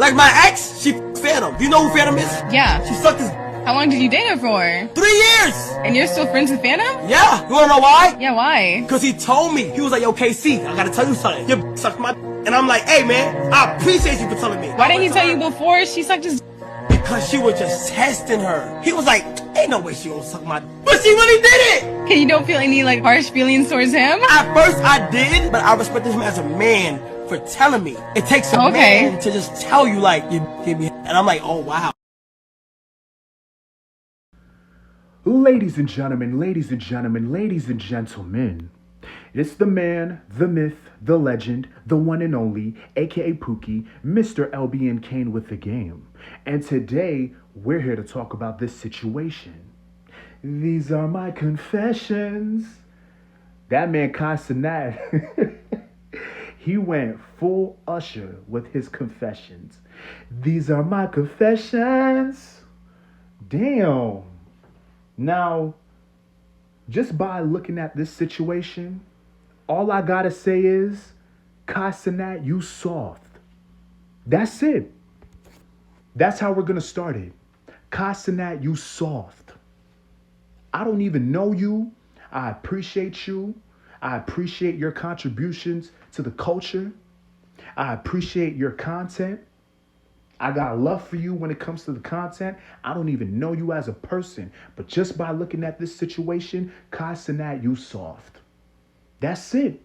Like my ex, she Fanum. Do you know who Fanum is? Yeah. She sucked his. How long did you date her for? 3 years! And you're still friends with Fanum? Yeah! You wanna know why? Yeah, why? Cause he told me. He was like, yo, KC, I gotta tell you something. You sucked my. And I'm like, hey man, I appreciate you for telling me. Why didn't he tell you before she sucked his? Because she was just testing her. He was like, ain't no way she gonna suck my. But she really did it! And you don't feel any like harsh feelings towards him? At first I did, but I respected him as a man for telling me. It takes a man to just tell you like, you give me. And I'm like, oh wow. Ladies and gentlemen, ladies and gentlemen, ladies and gentlemen, it's the man, the myth, the legend, the one and only, aka Pookie, Mr. LBN Kane with the game. And today, we're here to talk about this situation. These are my confessions. That man, Cenat, he went full Usher with his confessions. These are my confessions. Damn. Now, just by looking at this situation, all I gotta say is, Cenat, you soft. That's it. That's how we're gonna start it. Cenat, you soft. I don't even know you. I appreciate you. I appreciate your contributions to the culture. I appreciate your content. I got love for you when it comes to the content. I don't even know you as a person, but just by looking at this situation, Cenat, you soft. That's it.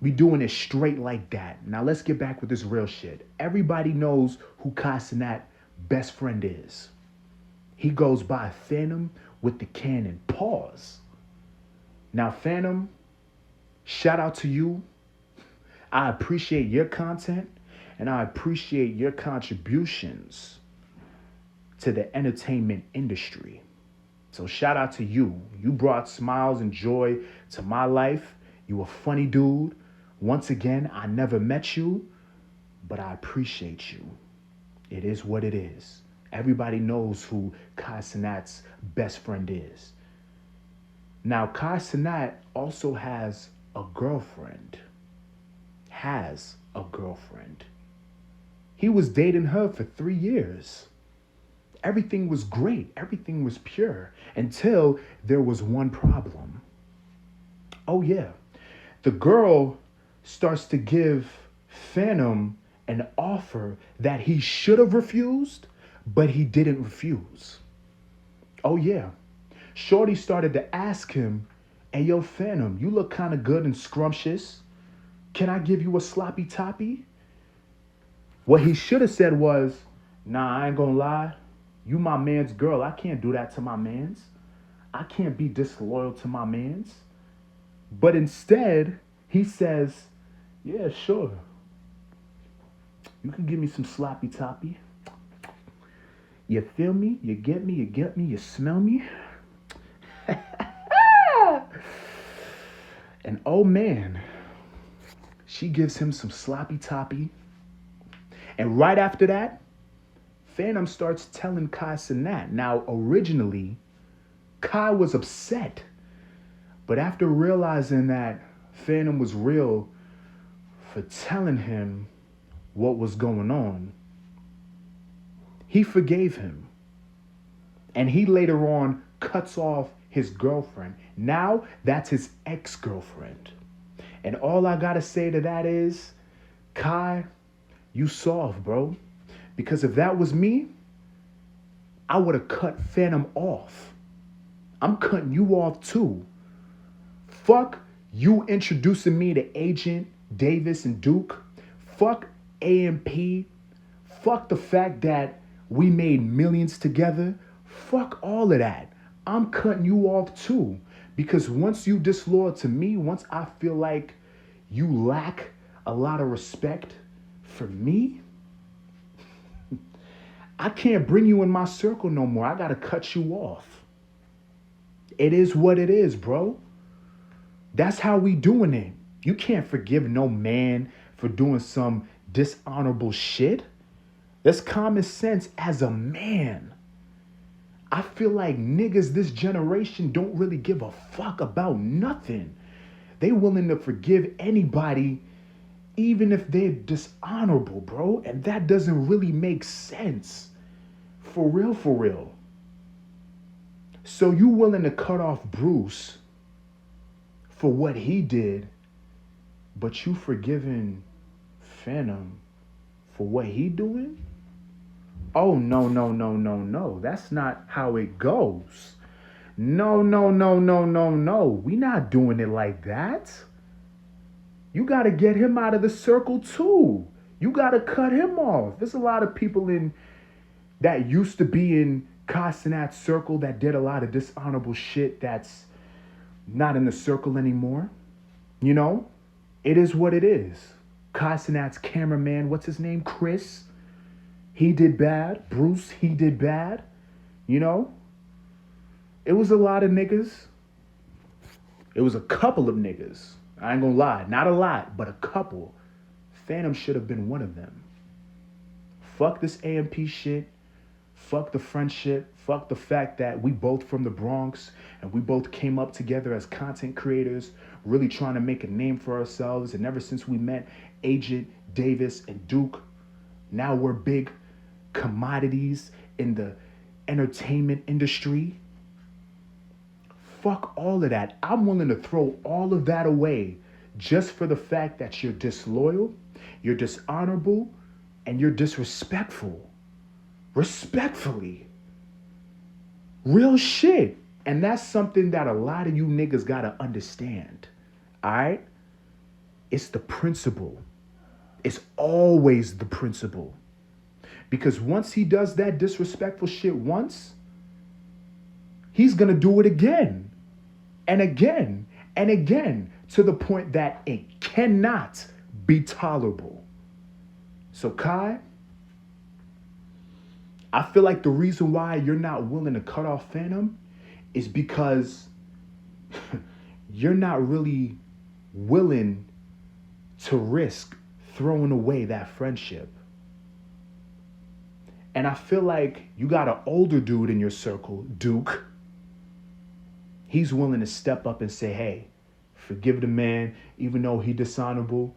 We doing it straight like that. Now let's get back with this real shit. Everybody knows who Cenat best friend is. He goes by Fanum with the cannon. Pause. Now Fanum, shout out to you. I appreciate your content. And I appreciate your contributions to the entertainment industry. So shout out to you. You brought smiles and joy to my life. You a funny dude. Once again, I never met you, but I appreciate you. It is what it is. Everybody knows who Cenat's best friend is. Now, Cenat also has a girlfriend. Has a girlfriend. He was dating her for 3 years. Everything was great. Everything was pure until there was one problem. Oh yeah. The girl starts to give Fanum an offer that he should have refused, but he didn't refuse. Oh yeah. Shorty started to ask him, hey yo Fanum, you look kind of good and scrumptious. Can I give you a sloppy toppy? What he should have said was, nah, I ain't gonna lie. You my man's girl. I can't do that to my man's. I can't be disloyal to my man's. But instead, he says, yeah, sure. You can give me some sloppy toppy. You feel me? You get me? You get me? You smell me? And oh man, she gives him some sloppy toppy. And right after that, Fanum starts telling Cenat. Now, originally, Kai was upset. But after realizing that Fanum was real for telling him what was going on, he forgave him. And he later on cuts off his girlfriend. Now, that's his ex-girlfriend. And all I gotta say to that is, Kai, you soft, bro. Because if that was me, I would have cut Fanum off. I'm cutting you off too. Fuck you introducing me to Agent Davis and Duke. Fuck AMP. Fuck the fact that we made millions together. Fuck all of that. I'm cutting you off too. Because once you disloyal to me, once I feel like you lack a lot of respect for me, I can't bring you in my circle no more. I gotta cut you off. It is what it is, bro. That's how we doing it. You can't forgive no man for doing some dishonorable shit. That's common sense as a man. I feel like niggas this generation don't really give a fuck about nothing. They willing to forgive anybody even if they're dishonorable, bro. And that doesn't really make sense. For real, for real. So you willing to cut off Bruce for what he did, but you forgiving Fanum for what he doing? Oh, no, no, no, no, no. That's not how it goes. No, no, no, no, no, no. We not doing it like that. You got to get him out of the circle too. You got to cut him off. There's a lot of people in that used to be in Cenat's circle that did a lot of dishonorable shit that's not in the circle anymore. You know, it is what it is. Cenat's cameraman, what's his name? Chris. He did bad. Bruce, he did bad. You know, it was a lot of niggas. It was a couple of niggas. I ain't gonna lie. Not a lot, but a couple. Fanum should have been one of them. Fuck this AMP shit. Fuck the friendship. Fuck the fact that we both from the Bronx and we both came up together as content creators, really trying to make a name for ourselves. And ever since we met Agent Davis and Duke, now we're big commodities in the entertainment industry. Fuck all of that. I'm willing to throw all of that away just for the fact that you're disloyal, you're dishonorable, and you're disrespectful. Respectfully. Real shit. And that's something that a lot of you niggas gotta understand. Alright? It's the principle. It's always the principle. Because once he does that disrespectful shit once, he's gonna do it again. And again. And again. To the point that it cannot be tolerable. So Kai, I feel like the reason why you're not willing to cut off Fanum is because you're not really willing to risk throwing away that friendship. And I feel like you got an older dude in your circle, Duke. He's willing to step up and say, hey, forgive the man, even though he dishonorable.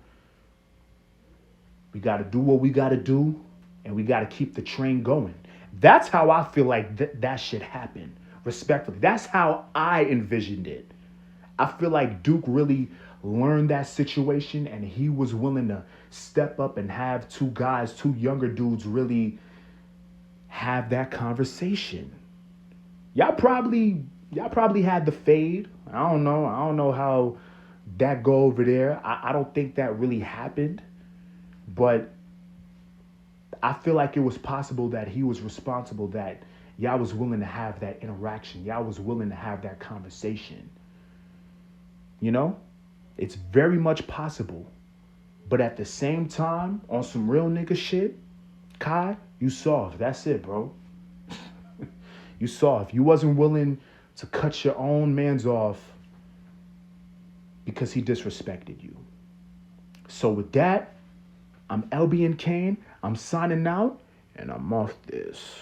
We got to do what we got to do, and we got to keep the train going. That's how I feel like that should happen, respectfully. That's how I envisioned it. I feel like Duke really learned that situation, and he was willing to step up and have two younger dudes really have that conversation. Y'all probably had the fade. I don't know how that go over there. I don't think that really happened. But I feel like it was possible that he was responsible, that y'all was willing to have that interaction. Y'all was willing to have that conversation. You know? It's very much possible. But at the same time, on some real nigga shit, Kai, you soft. That's it, bro. You soft. You wasn't willing to cut your own mans off because he disrespected you. So with that, I'm LB and Kane. I'm signing out, and I'm off this.